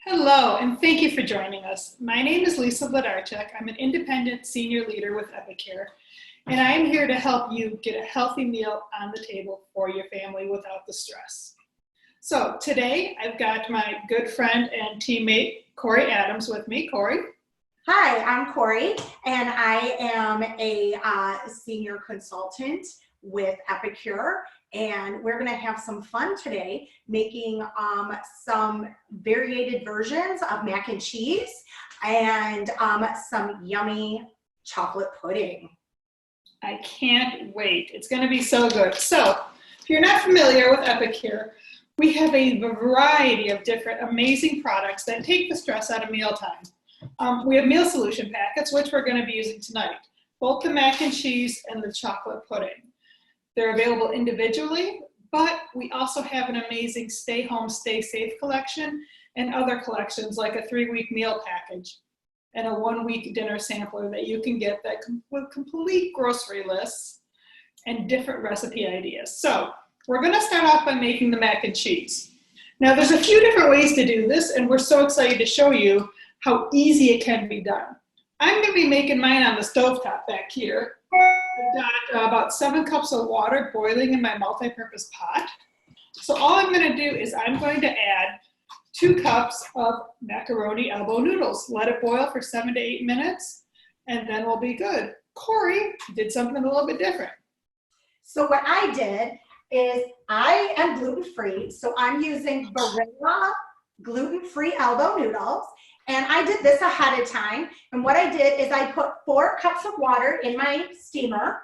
Hello, and thank you for joining us. My name is Lisa Bladarchuk. I'm an independent senior leader with Epicure, and I'm here to help you get a healthy meal on the table for your family without the stress. So today I've got my good friend and teammate, Corey Adams, with me. Corey. Hi, I'm Corey, and I am a senior consultant with Epicure, and we're going to have some fun today making some variated versions of mac and cheese and some yummy chocolate pudding. I can't wait. It's going to be so good. So if you're not familiar with Epicure, we have a variety of different amazing products that take the stress out of mealtime. We have meal solution packets, which we're going to be using tonight, both the mac and cheese and the chocolate pudding. They're available individually, but we also have an amazing Stay Home, Stay Safe collection and other collections like a 3-week meal package and a 1-week dinner sampler that you can get that with complete grocery lists and different recipe ideas. So we're going to start off by making the mac and cheese. Now there's a few different ways to do this, and we're so excited to show you how easy it can be done. I'm going to be making mine on the stovetop back here. I've got about 7 cups of water boiling in my multi-purpose pot. So all I'm going to do is I'm going to add 2 cups of macaroni elbow noodles. Let it boil for 7 to 8 minutes, and then we'll be good. Corey did something a little bit different. So what I did is I am gluten-free, so I'm using Barilla gluten-free elbow noodles. And I did this ahead of time. And what I did is I put 4 cups of water in my steamer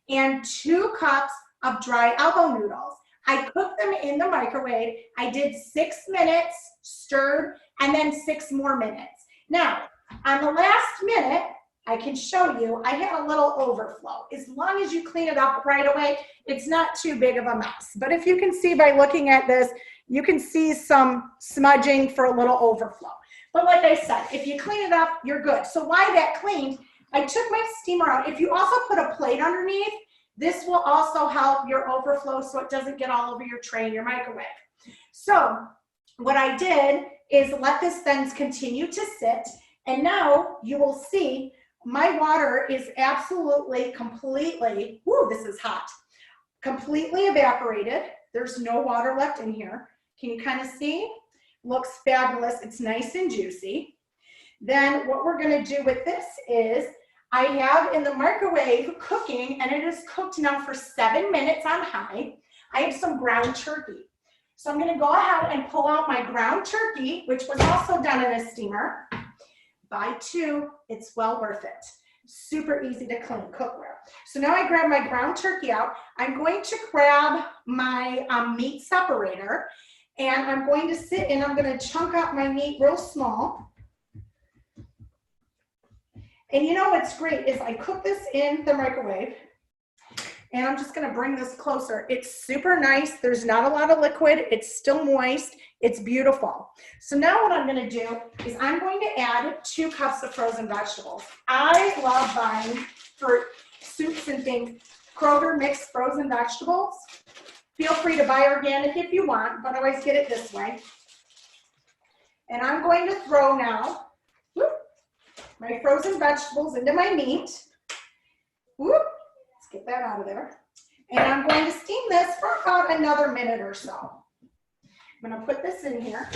and 2 cups of dry elbow noodles. I cooked them in the microwave. I did 6 minutes, stirred, and then 6 more minutes. Now, on the last minute, I can show you, I had a little overflow. As long as you clean it up right away, it's not too big of a mess. But if you can see by looking at this, you can see some smudging for a little overflow. But like I said, if you clean it up, you're good. So while that cleaned, I took my steamer out. If you also put a plate underneath, this will also help your overflow so it doesn't get all over your tray in your microwave. So what I did is let this then continue to sit. And now you will see my water is absolutely, completely, whoo, this is hot, completely evaporated. There's no water left in here. Can you kind of see? Looks fabulous. It's nice and juicy. Then what we're going to do with this is I have in the microwave cooking, and it is cooked now for 7 minutes on high. I have some ground turkey. So I'm going to go ahead and pull out my ground turkey, which was also done in a steamer. Buy 2. It's well worth it. Super easy to clean cookware. So now I grab my ground turkey out. I'm going to grab my meat separator. And I'm going to sit and I'm going to chunk up my meat real small. And you know what's great is I cook this in the microwave. And I'm just going to bring this closer. It's super nice. There's not a lot of liquid. It's still moist. It's beautiful. So now what I'm going to do is I'm going to add 2 cups of frozen vegetables. I love buying for soups and things, Kroger mixed frozen vegetables. Feel free to buy organic if you want, but always get it this way. And I'm going to throw now my frozen vegetables into my meat. Let's get that out of there. And I'm going to steam this for about another minute or so. I'm going to put this in here.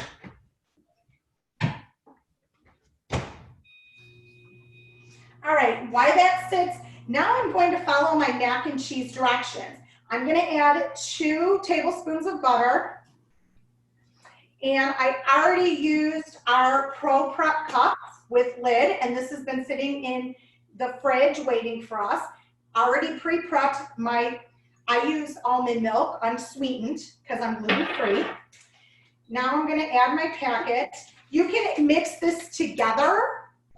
All right, while that sits, now I'm going to follow my mac and cheese directions. I'm going to add 2 tablespoons of butter. And I already used our Pro Prep cups with lid, and this has been sitting in the fridge waiting for us. Already pre-prepped I use almond milk unsweetened because I'm gluten-free. Now I'm going to add my packet. You can mix this together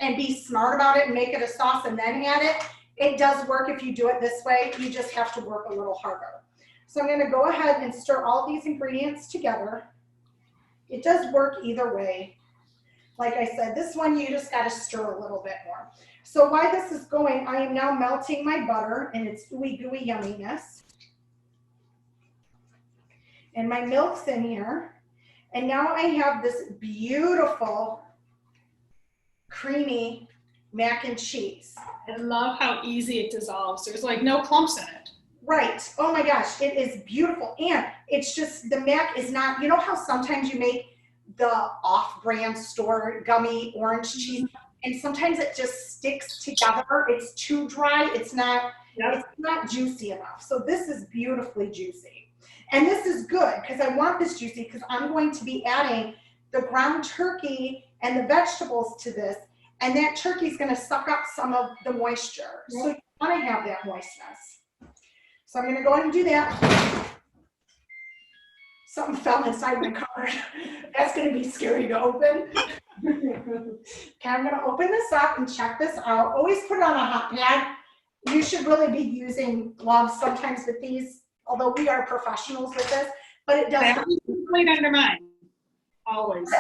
and be smart about it and make it a sauce and then add it. It does work if you do it this way. You just have to work a little harder. So I'm going to go ahead and stir all these ingredients together. It does work either way. Like I said, this one you just got to stir a little bit more. So while this is going, I am now melting my butter and its ooey gooey yumminess. And my milk's in here. And now I have this beautiful creamy mac and cheese. I love how easy it dissolves. There's like no clumps in it. Right. Oh my gosh, it is beautiful. And it's just, the mac is not, you know how sometimes you make the off-brand store gummy orange cheese, and sometimes it just sticks together. It's too dry. It's not juicy enough. So this is beautifully juicy. And this is good because I want this juicy because I'm going to be adding the ground turkey and the vegetables to this. And that turkey is going to suck up some of the moisture. So you want to have that moistness. So I'm going to go ahead and do that. Something fell inside my card. That's going to be scary to open. Okay, I'm going to open this up and check this out. Always put it on a hot pad. You should really be using gloves sometimes with these, although we are professionals with this, but it does. Plate under mine. Always.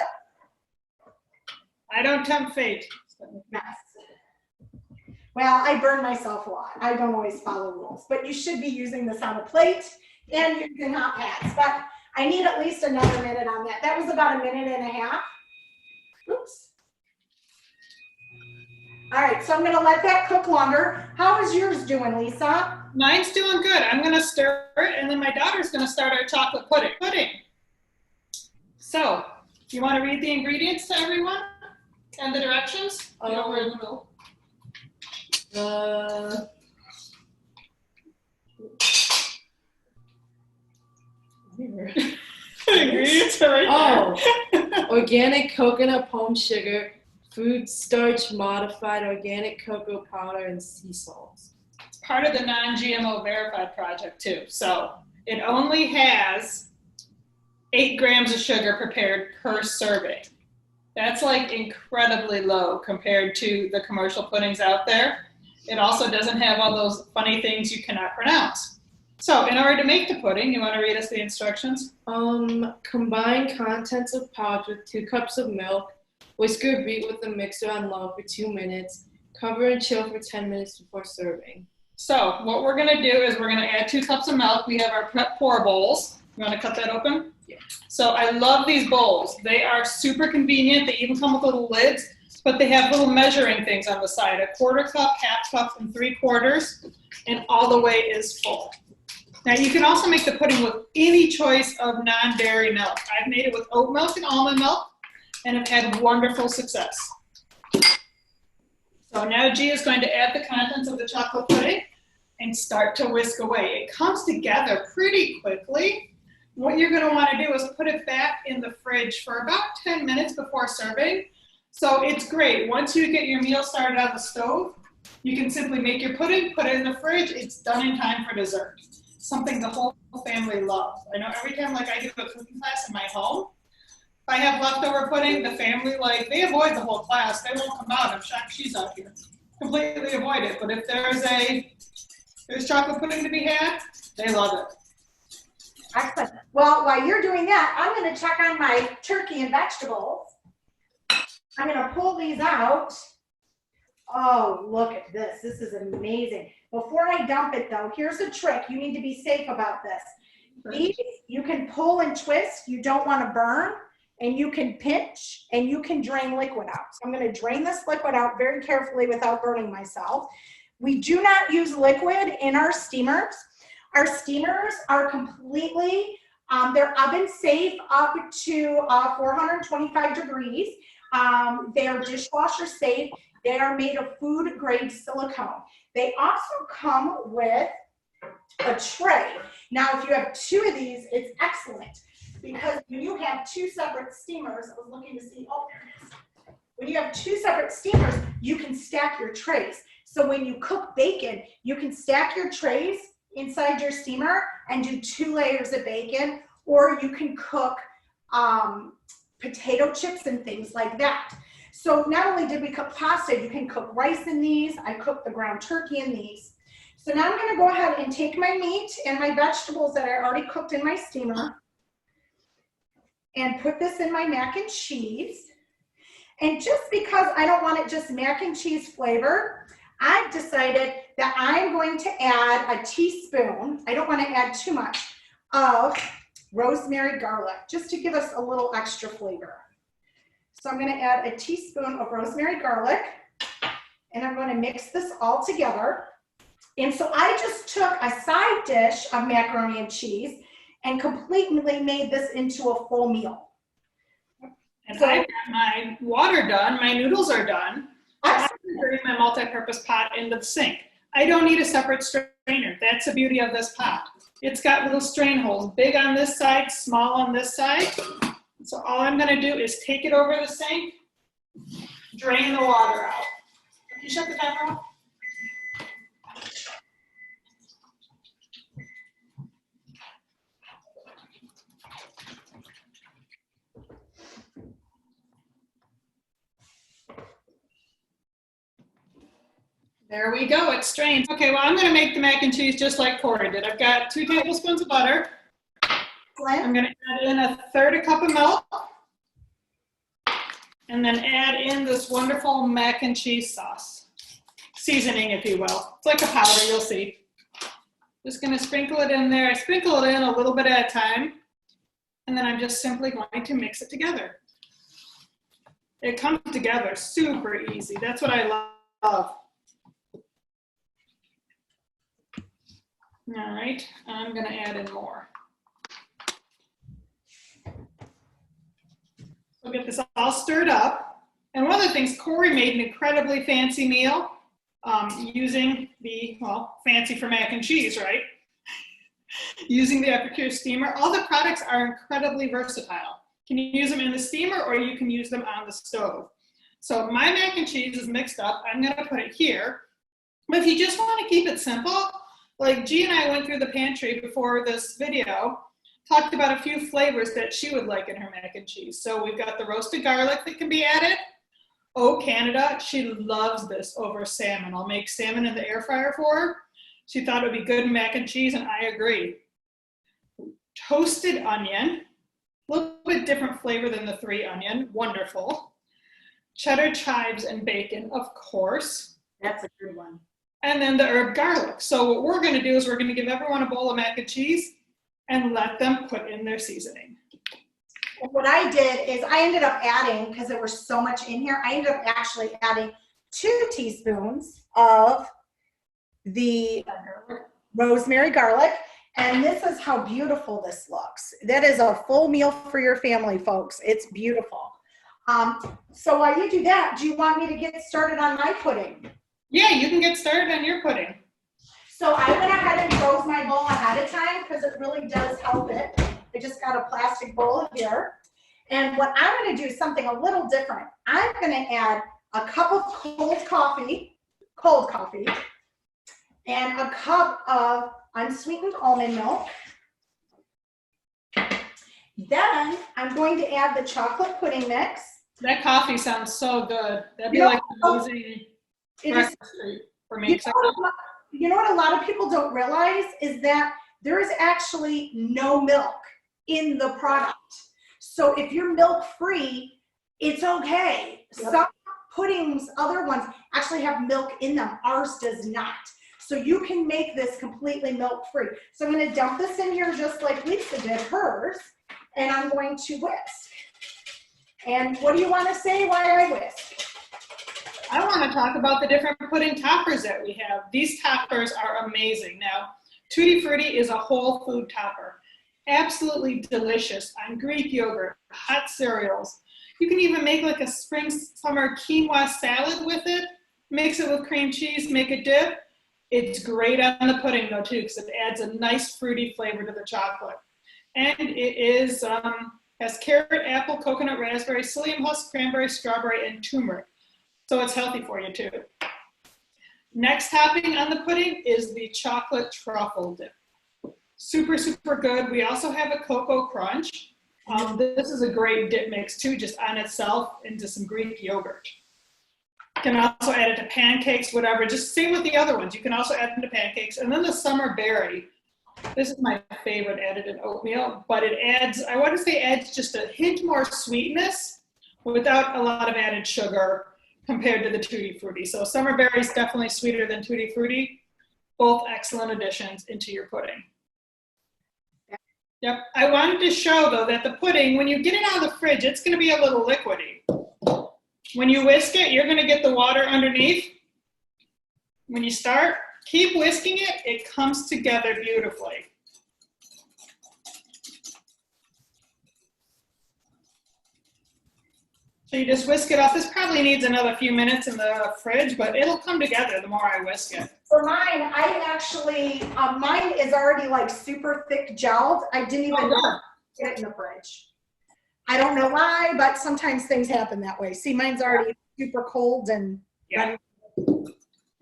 I don't tempt fate. Yes. Well, I burn myself a lot. I don't always follow rules, but you should be using this on a plate and using hot pads. But I need at least another minute on that. That was about 1.5 minutes. Oops. All right, so I'm going to let that cook longer. How is yours doing, Lisa? Mine's doing good. I'm going to stir it, and then my daughter's going to start our chocolate pudding. So, you want to read the ingredients to everyone and the directions? Over in the middle. Ingredients are right there. Organic coconut palm sugar, food starch modified organic cocoa powder, and sea salt. It's part of the non-GMO verified project too. So it only has 8 grams of sugar prepared per serving. That's like incredibly low compared to the commercial puddings out there. It also doesn't have all those funny things you cannot pronounce. So in order to make the pudding, you want to read us the instructions? Combine contents of pouch with 2 cups of milk. Whisk or beat with a mixer on low for 2 minutes. Cover and chill for 10 minutes before serving. So what we're going to do is we're going to add 2 cups of milk. We have our prep pour bowls. You want to cut that open? Yeah. So I love these bowls. They are super convenient. They even come with little lids, but they have little measuring things on the side. 1/4 cup, 1/2 cup, and 3/4, and all the way is full. Now you can also make the pudding with any choice of non-dairy milk. I've made it with oat milk and almond milk, and have had wonderful success. So now Gia is going to add the contents of the chocolate pudding and start to whisk away. It comes together pretty quickly. What you're going to want to do is put it back in the fridge for about 10 minutes before serving. So it's great. Once you get your meal started on the stove, you can simply make your pudding, put it in the fridge. It's done in time for dessert. Something the whole family loves. I know every time I do a cooking class in my home, if I have leftover pudding, the family, they avoid the whole class. They won't come out. I'm shocked she's out here. Completely avoid it. But if there's chocolate pudding to be had, they love it. Excellent. Well, while you're doing that, I'm going to check on my turkey and vegetables. I'm going to pull these out. Oh, look at this. This is amazing. Before I dump it, though, here's a trick. You need to be safe about this. These, you can pull and twist. You don't want to burn. And you can pinch and you can drain liquid out. So I'm going to drain this liquid out very carefully without burning myself. We do not use liquid in our steamers. Our steamers are completely, they're oven safe up to 425 degrees. They are dishwasher safe. They are made of food grade silicone. They also come with a tray. Now, if you have 2 of these, it's excellent. Because when you have 2 separate steamers, I was looking to see, oh, there it is. When you have 2 separate steamers, you can stack your trays. So when you cook bacon, you can stack your trays inside your steamer and do 2 layers of bacon, or you can cook potato chips and things like that. So not only did we cook pasta, you can cook rice in these. I cooked the ground turkey in these. So now I'm going to go ahead and take my meat and my vegetables that I already cooked in my steamer and put this in my mac and cheese. And just because I don't want it just mac and cheese flavor, I've decided that I'm going to add a teaspoon, I don't want to add too much, of rosemary garlic, just to give us a little extra flavor. So I'm going to add a teaspoon of rosemary garlic, and I'm going to mix this all together. And so I just took a side dish of macaroni and cheese and completely made this into a full meal. And So- I've got my water done, my noodles are done. So I'm gonna bring my multi-purpose pot into the sink. I don't need a separate strainer. That's the beauty of this pot. It's got little strain holes, big on this side, small on this side. So all I'm gonna do is take it over the sink, drain the water out. Can you shut the timer off? There we go, it's strained. Okay, well, I'm gonna make the mac and cheese just like Corey did. I've got 2 tablespoons of butter. I'm gonna add in 1/3 cup of milk. And then add in this wonderful mac and cheese sauce. Seasoning, if you will. It's like a powder, you'll see. Just gonna sprinkle it in there. I sprinkle it in a little bit at a time. And then I'm just simply going to mix it together. It comes together super easy. That's what I love. All right, I'm gonna add in more. We'll get this all stirred up. And one of the things, Corey made an incredibly fancy meal using the, well, fancy for mac and cheese, right? Using the Epicure steamer. All the products are incredibly versatile. You can use them in the steamer or you can use them on the stove. So my mac and cheese is mixed up. I'm gonna put it here. But if you just wanna keep it simple, like G and I went through the pantry before this video, talked about a few flavors that she would like in her mac and cheese. So we've got the roasted garlic that can be added. Oh, Canada, she loves this over salmon. I'll make salmon in the air fryer for her. She thought it would be good in mac and cheese, and I agree. Toasted onion, a little bit different flavor than the 3 onion, wonderful. Cheddar chives and bacon, of course. That's a good one. And then the herb garlic. So what we're gonna do is we're gonna give everyone a bowl of mac and cheese and let them put in their seasoning. And what I did is I ended up adding, because there was so much in here, I ended up actually adding 2 teaspoons of the rosemary garlic. And this is how beautiful this looks. That is a full meal for your family, folks. It's beautiful. So while you do that, do you want me to get started on my pudding? Yeah, you can get started on your pudding. So I went ahead and froze my bowl ahead of time because it really does help it. I just got a plastic bowl here. And what I'm going to do is something a little different. I'm going to add a cup of cold coffee, and a cup of unsweetened almond milk. Then I'm going to add the chocolate pudding mix. That coffee sounds so good. That'd be You know, like amazing It is, breakfast treat for me. you know what a lot of people don't realize is that there is actually no milk in the product. So if you're milk free, it's okay. Yep. Some puddings, other ones actually have milk in them. Ours does not. So you can make this completely milk free. So I'm going to dump this in here just like Lisa did hers, and I'm going to whisk. And what do you want to say while I whisk? I want to talk about the different pudding toppers that we have. These toppers are amazing. Now, Tutti Frutti is a whole food topper. Absolutely delicious on Greek yogurt, hot cereals. You can even make like a spring summer quinoa salad with it. Mix it with cream cheese, make a dip. It's great on the pudding though too, because it adds a nice fruity flavor to the chocolate. And it is has carrot, apple, coconut, raspberry, psyllium husk, cranberry, strawberry, and turmeric. So it's healthy for you too. Next topping on the pudding is the chocolate truffle dip. Super, super good. We also have a cocoa crunch. This is a great dip mix too, just on itself into some Greek yogurt. You can also add it to pancakes, whatever. Just same with the other ones. You can also add them to pancakes. And then the summer berry. This is my favorite added in oatmeal, but it adds, I want to say adds just a hint more sweetness without a lot of added sugar compared to the Tutti Frutti. So summer berry is definitely sweeter than Tutti Frutti. Both excellent additions into your pudding. Yep. I wanted to show though that the pudding, when you get it out of the fridge, it's going to be a little liquidy. When you whisk it, you're going to get the water underneath. When you start, keep whisking it, it comes together beautifully. So you just whisk it off. This probably needs another few minutes in the fridge, but it'll come together the more I whisk it. For mine, I actually, mine is already like super thick gelled. I didn't even get it in the fridge. I don't know why, but sometimes things happen that way. See, mine's already super cold and Yeah.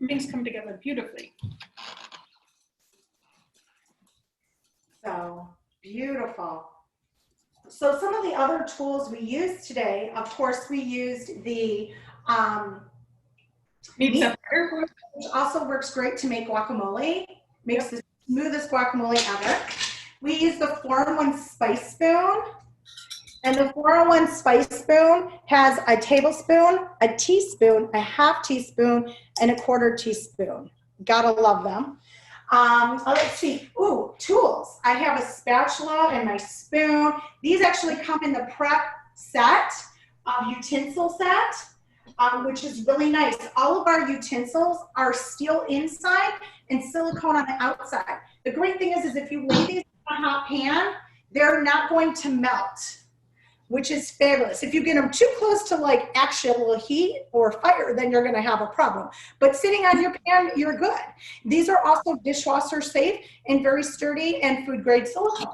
Things come together beautifully. so beautiful. So some of the other tools we used today, of course, we used the Meat separator. which also works great to make guacamole. Makes the smoothest guacamole ever. We use the 4-in-1 spice spoon. And the 4-in-1 spice spoon has a tablespoon, a teaspoon, a half teaspoon, and a quarter teaspoon. Gotta love them. Let's see. Ooh, tools. I have a spatula and my spoon. These actually come in the prep set, utensil set. Which is really nice. All of our utensils are steel inside and silicone on the outside. The great thing is if you lay these in a hot pan, they're not going to melt, which is fabulous. If you get them too close to like actual heat or fire, then you're gonna have a problem. But sitting on your pan, you're good. These are also dishwasher safe and very sturdy and food grade silicone.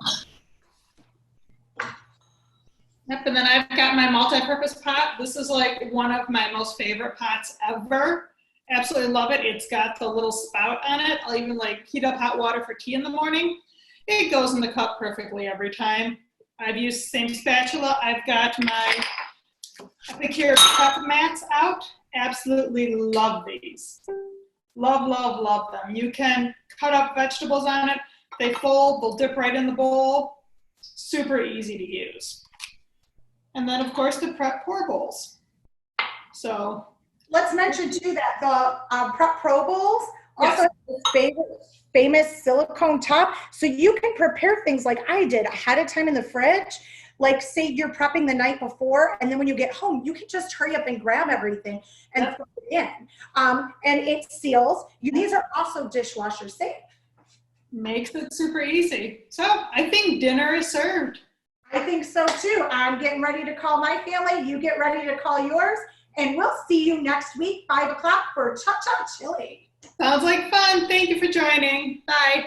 Yep, and then I've got my multi-purpose pot. This is like one of my most favorite pots ever. Absolutely love it. It's got the little spout on it. I'll even like heat up hot water for tea in the morning. It goes in the cup perfectly every time. I've used the same spatula. I've got my Epicure cup mats out. Absolutely love these. Love, love, love them. You can cut up vegetables on it. They fold, they'll dip right in the bowl. Super easy to use. And then, of course, the prep pour bowls. So let's mention too that the Prep Pro bowls also Yes. have this famous silicone top, so you can prepare things like I did ahead of time in the fridge. Like say you're prepping the night before, and then when you get home, you can just hurry up and grab everything and put it in. And it seals. These are also dishwasher safe. makes it super easy. So I think dinner is served. I think so too. I'm getting ready to call my family. You get ready to call yours. And we'll see you next week, 5 o'clock for Cha Cha Chili. Sounds like fun. Thank you for joining. Bye.